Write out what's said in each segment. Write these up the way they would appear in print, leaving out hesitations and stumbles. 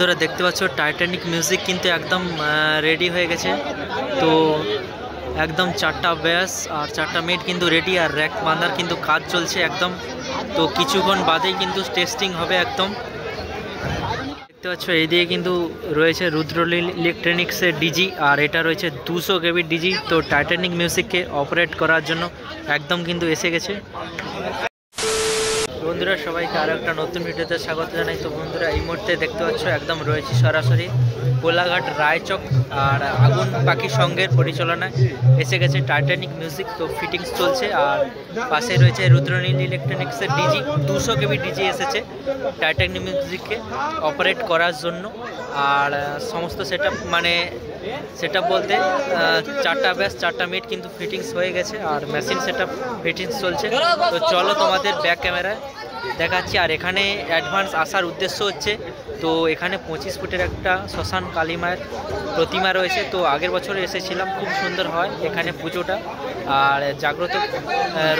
তোরা দেখতে পাচ্ছ টাইটানিক মিউজিক কিন্তু একদম রেডি হয়ে গেছে। তো একদম 4টা ব্যাস আর 4টা মিনিট কিন্তু রেডি, আর র্যাক বাঁধার কিন্তু কাজ চলছে একদম। তো কিছুক্ষণ বাদেই কিন্তু টেস্টিং হবে একদম। দেখতে পাচ্ছ এইদিকে কিন্তু রয়েছে রুদ্রলীল ইলেকট্রনিক্সের ডিজি, আর এটা রয়েছে 200 কেবি ডিজি। তো টাইটানিক মিউজিককে অপারেট করার জন্য একদম কিন্তু এসে গেছে। বন্ধুরা সবাইকে আরও একটা নতুন ভিডিওতে স্বাগত জানাই। তো বন্ধুরা এই মুহূর্তে দেখতে পাচ্ছ একদম রয়েছে সরাসরি কোলাঘাট রায়চক, আর আগুন পাখি সঙ্গের পরিচালনায় এসে গেছে টাইটানিক মিউজিক। তো ফিটিংস চলছে, আর পাশে রয়েছে রুদ্রনীল ইলেকট্রনিক্সের ডিজি 200 কেবি ডিজি এসেছে টাইটানিক মিউজিককে অপারেট করার জন্য। আর সমস্ত সেটআপ বলতে 4টা ব্যাস 4টা মিনিট কিন্তু ফিটিংস হয়ে গেছে, আর মেশিন সেটআপ ফিটিংস চলছে। তো চলো তোমাদের ব্যাক ক্যামেরায় দেখাচ্ছি। আর এখানে অ্যাডভান্স আসার উদ্দেশ্য হচ্ছে, তো এখানে 25 ফুটের একটা শ্মশান কালী মায়ের প্রতিমা রয়েছে। তো আগের বছর এসেছিলাম, খুব সুন্দর হয় এখানে পুজোটা, আর জাগ্রত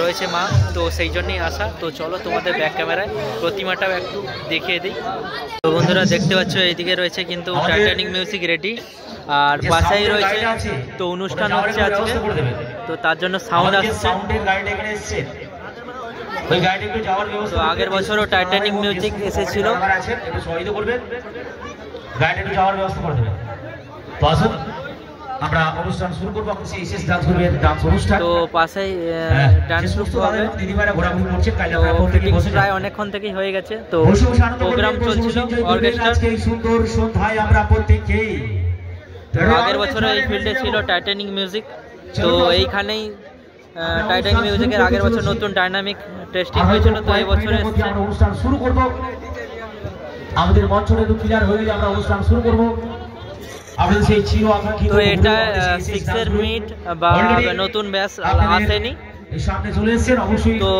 রয়েছে মা, তো সেই জন্যই আসা। তো চলো তোমাদের ব্যাক ক্যামেরায় প্রতিমাটাও একটু দেখিয়ে দিই। তো বন্ধুরা দেখতে পাচ্ছ এইদিকে রয়েছে কিন্তু টাইটানিক মিউজিক রেডি, আর পাশেই রয়েছে তো অনুষ্ঠান হচ্ছে আজকে, তো তার জন্য সাউন্ড আসছে। তো আগের বছরও টাইটানিক মিউজিক এসেছিল। আমরা অনুষ্ঠান শুরু করব। আপনি সেই শেষ ডান্স করবেন, ডান্স অনুষ্ঠান। তো পাশেই ডান্স গ্রুপ হবে। দিদিভাইরা ঘোরাঘুরি করছে, কাইলা প্রায় অনেকক্ষণ থেকেই হয়ে গেছে। তো প্রোগ্রাম চলছিল অর্কেস্ট্রা। এই সুন্দর সন্ধ্যায় আমরা প্রত্যেকেই আগের বছরে এই ফিল্ডে ছিল টাইটানিক মিউজিক। তো এইখানেই টাইটানিক মিউজিকের আগের বছর নতুন ডাইনামিক টেস্টিং হয়েছিল, তো এই বছরে আমরা অনুষ্ঠান শুরু করব। আমাদের মঞ্চটা একটু ক্লিয়ার হয়ে গেলে আমরা অনুষ্ঠান শুরু করব। আমাদের সেই চির আকাঙ্ক্ষিত, তো এটা 6 মিনিট বা নতুন ব্যাস আসেনি, সামনে চলে এসেছেন অবশ্যই। তো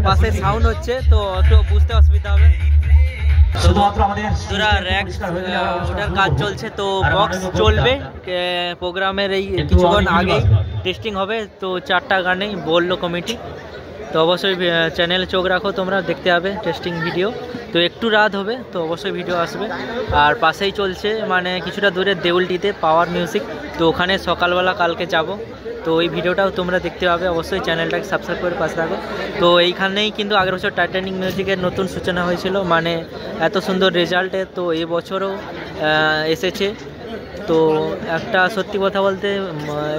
পাশে সাউন্ড হচ্ছে, তো একটু বুঝতে অসুবিধা হবে। শুধুমাত্র আমাদের র্যাক ওটার কাজ চলছে, তো বক্স চলবে প্রোগ্রামের এই কিছুক্ষণ আগেই টেস্টিং হবে। তো 4টা গানেই বললো কমিটি। তো অবশ্যই চ্যানেলে চোখ রাখো, তোমরা দেখতে হবে টেস্টিং ভিডিও। তো একটু রাত হবে, তো অবশ্যই ভিডিও আসবে। আর পাশেই চলছে কিছুটা দূরে দেউলটিতে পাওয়ার মিউজিক, তো ওখানে সকালবেলা কালকে যাব। তো ওই ভিডিওটাও তোমরা দেখতে পাবে, অবশ্যই চ্যানেলটাকে সাবস্ক্রাইব করে পাশে রাখো। তো এইখানেই কিন্তু আগের বছর টাইটানিক মিউজিকের নতুন সূচনা হয়েছিল, এত সুন্দর রেজাল্টে। তো এই বছরও এসেছে। তো একটা সত্যি কথা বলতে,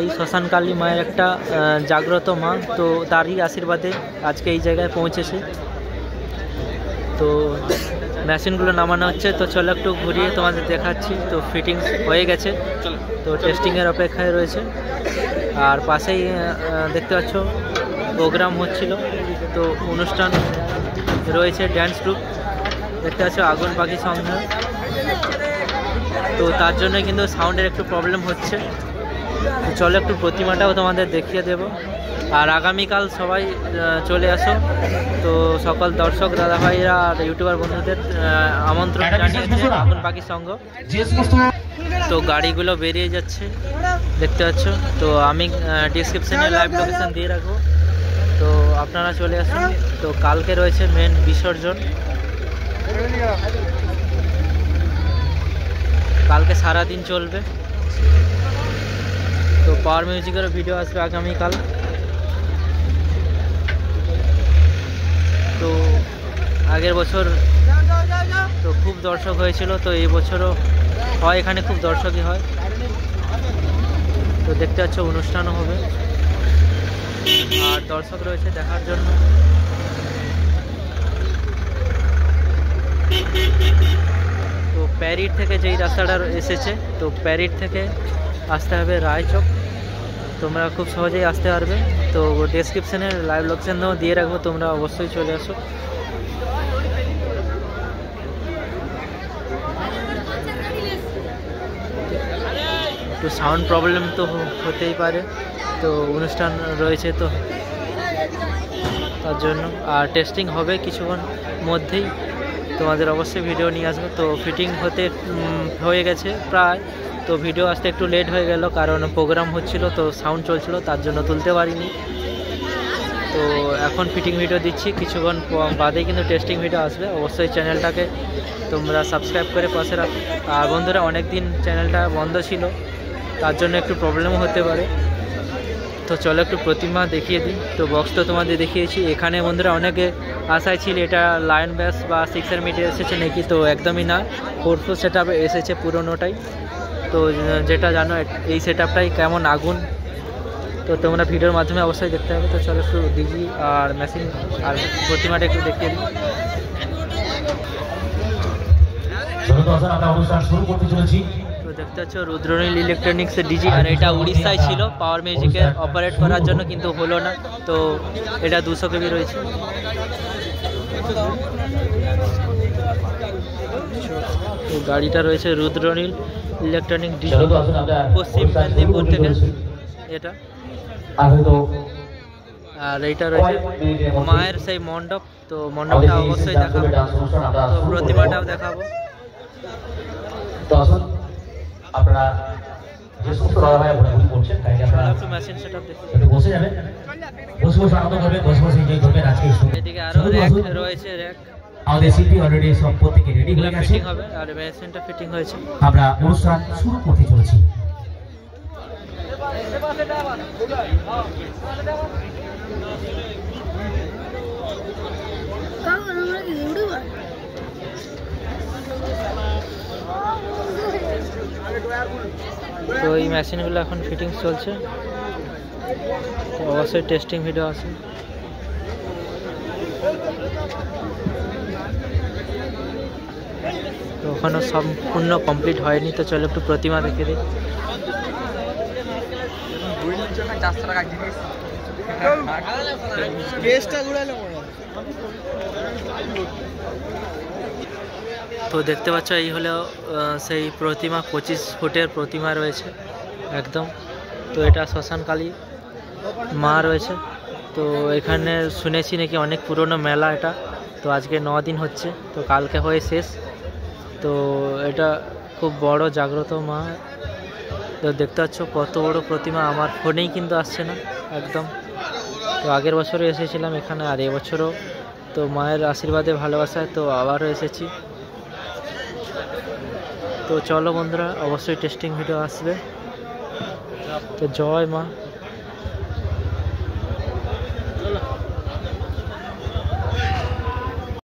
এই শ্মশান কালী মায়ের একটা জাগ্রত মা, তো তারই আশীর্বাদে আজকে এই জায়গায় পৌঁছেছে। তো মেশিনগুলো নামানো হচ্ছে, তো চলো একটু ঘুরিয়ে তোমাদের দেখাচ্ছি। তো ফিটিংস হয়ে গেছে, তো টেস্টিংয়ের অপেক্ষায় রয়েছে। আর পাশেই দেখতে পাচ্ছ প্রোগ্রাম হচ্ছিল, তো অনুষ্ঠান রয়েছে ড্যান্স গ্রুপ দেখতে পাচ্ছ আগুন পাখি সংঘ। তো তার জন্য কিন্তু সাউন্ডের একটু প্রবলেম হচ্ছে। তো চলো একটু প্রতিমাটাও তোমাদের দেখিয়ে দেব। আর আগামীকাল সবাই চলে আসো। তো সকল দর্শক দাদাভাইরা আর ইউটিউবার বন্ধুদের আমন্ত্রণ জানিয়েছে আগুন পাখি সংঘ। তো গাড়িগুলো বেরিয়ে যাচ্ছে দেখতে পাচ্ছ। তো আমি ডিসক্রিপশনে লাইভ লোকেশন দিয়ে রাখবো, তো আপনারা চলে আসুন। তো কালকে রয়েছে মেন বিসর্জন, কালকে সারাদিন চলবে। তো পাওয়ার মিউজিকেরও ভিডিও আসবে আগামীকাল। তো আগের বছর তো খুব দর্শক হয়েছিল, তো এই বছরও হয়, এখানে খুব দর্শকই হয়। তো দেখতে পাচ্ছ অনুষ্ঠানও হবে, আর দর্শক রয়েছে দেখার জন্য। তো প্যারিড থেকে যেই রাস্তাটা এসেছে, তো প্যারিড থেকে আসতে হবে রায়চক, তোমরা খুব সহজেই আসতে পারবে। তো ডেসক্রিপশানে লাইভ লোকেশনও দিয়ে রাখবো, তোমরা অবশ্যই চলে আসো। তো সাউন্ড প্রবলেম তো হতেই পারে, তো অনুষ্ঠান রয়েছে তো তার জন্য। আর টেস্টিং হবে কিছুক্ষণ মধ্যেই, তোমাদের অবশ্যই ভিডিও নিয়ে আসবে। তো ফিটিং হতে হয়ে গেছে প্রায়, তো ভিডিও আসতে একটু লেট হয়ে গেল, কারণ প্রোগ্রাম হচ্ছিল, তো সাউন্ড চলছিল, তার জন্য তুলতে পারিনি। তো এখন ফিটিং ভিডিও দিচ্ছি, কিছুক্ষণ বাদেই কিন্তু টেস্টিং ভিডিও আসবে। অবশ্যই চ্যানেলটাকে তোমরা সাবস্ক্রাইব করে পাশে রাখো। আর বন্ধুরা, অনেক দিন চ্যানেলটা বন্ধ ছিল, তার জন্য একটু প্রবলেমও হতে পারে। তো চলো একটু প্রতিমা দেখিয়ে দিই। তো বক্স তো তোমাদের দেখিয়েছি। এখানে বন্ধুরা অনেকে আশায় ছিল এটা লায়ন ব্যাস বা 6 মিটার এসেছে নাকি, তো একদমই না, 4 সেট আপ এসেছে পুরোনোটাই। তো যেটা জানো এই সেট আপটাই কেমন আগুন, তো তোমরা ভিডিওর মাধ্যমে অবশ্যই দেখতে হবে। তো চলো একটু ডিজি আর মেশিন আর প্রতিমাটা একটু দেখিয়ে দিই। আমরা অনুষ্ঠান শুরু করতে চলেছি। তো দেখতে পাচ্ছ রুদ্রনীল ইলেকট্রনিক্স ডিজি, আর এটা উড়িষ্যায় ছিল পাওয়ার মিউজিকের অপারেট করার জন্য, কিন্তু হলো না। তো এটা 200 কেবি রয়েছে। তো গাড়িটা রয়েছে রুদ্রনীল ইলেকট্রনিক ডিজি, পশ্চিম মেদিনীপুর থেকে এটা। আর এইটা রয়েছে মায়ের সেই মণ্ডপ, তো মণ্ডপটা অবশ্যই দেখাবো, তো প্রতিমাটাও দেখাবো। আপনারা যে সমস্ত দাদাভাইরা ঘোরাঘুরি করছেন একটু মেশিন সেটআপ দেখি। বসে যাবেন, বসে বসে আনন্দ করবেন, বসে বসে এনজয় করবেন আজকে। এদিকে আরো র‍্যাক রয়েছে, র‍্যাক আমাদের শিল্পী অলরেডি সব প্রত্যেকে রেডি হয়ে গেছে, ফিটিং হবে আর মেশিনটা ফিটিং হয়েছে। আমরা অনুষ্ঠান শুরু করতে চলেছি। তো এই মেশিনগুলো এখন ফিটিং চলছে, তো অবশ্যই টেস্টিং ভিডিও আছে। তো ওখানে সম্পূর্ণ কমপ্লিট হয়নি, তো চলো একটু প্রতিমা দেখে দিই। তো দেখতে পাচ্ছ এই হলো সেই প্রতিমা, 25 ফুটের প্রতিমা রয়েছে একদম। তো এটা শ্মশানকালী মা রয়েছে। তো এখানে শুনেছি নাকি অনেক পুরনো মেলা এটা, তো আজকে 9 দিন হচ্ছে, তো কালকে হয়ে শেষ। তো এটা খুব বড় জাগ্রত মা। তো দেখতে পাচ্ছ কত বড় প্রতিমা, আমার ফোনেই কিন্তু আসছে না একদম। তো আগের বছরও এসেছিলাম এখানে, আর এবছরও তো মায়ের আশীর্বাদে ভালোবাসায় তো আবারও এসেছি। তো চলো বন্ধুরা, অবশ্যই টেস্টিং ভিডিও আসবে। তো জয় মা।